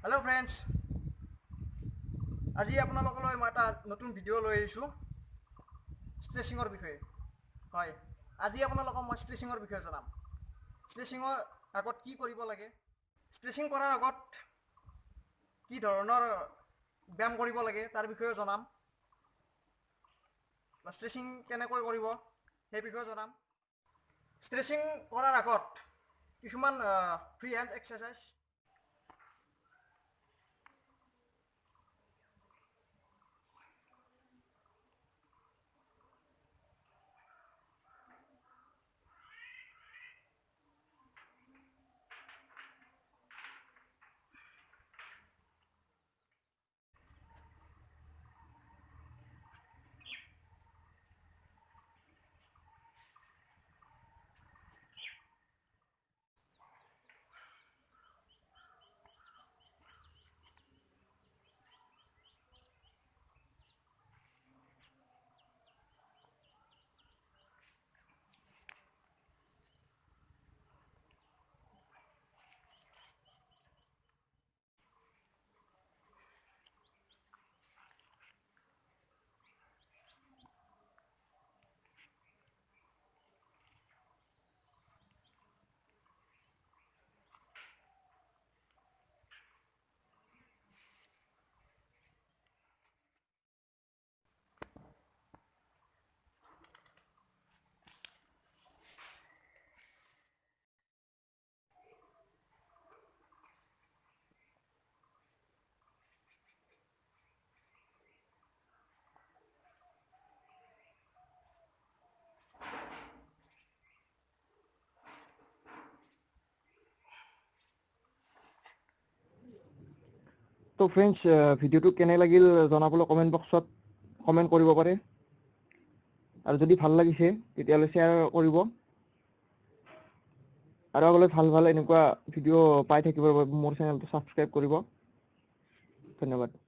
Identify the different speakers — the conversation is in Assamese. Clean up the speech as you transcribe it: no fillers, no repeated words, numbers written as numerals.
Speaker 1: Hello friends, আজি আপোনালোকলৈ মই এটা নতুন ভিডিঅ' লৈ আহিছোঁ ষ্ট্ৰেচিঙৰ বিষয়ে। হয়, আজি আপোনালোকক মই ষ্ট্ৰেচিঙৰ বিষয়ে জনাম। ষ্ট্ৰেচিঙৰ আগত কি কৰিব লাগে, ষ্ট্ৰেচিং কৰাৰ আগত কি ধৰণৰ ব্যায়াম কৰিব লাগে তাৰ বিষয়ে জনাম। ষ্ট্ৰেচিং কেনেকৈ কৰিব সেই বিষয়ে জনাম। ষ্ট্ৰেচিং কৰাৰ আগত কিছুমান ফ্ৰী হেণ্ড এক্সাৰচাইজ
Speaker 2: তো ফ্ৰেণ্ডছ ভিডিঅ'টো কেনে লাগিল জনাবলৈ কমেণ্ট বক্সত কমেণ্ট কৰিব পাৰে আৰু যদি ভাল লাগিছে তেতিয়াহ'লে শ্বেয়াৰ কৰিব আৰু আগলৈ ভাল ভাল এনেকুৱা ভিডিঅ' পাই থাকিবৰ বাবে মোৰ চেনেলটো ছাবস্ক্ৰাইব কৰিব। ধন্যবাদ।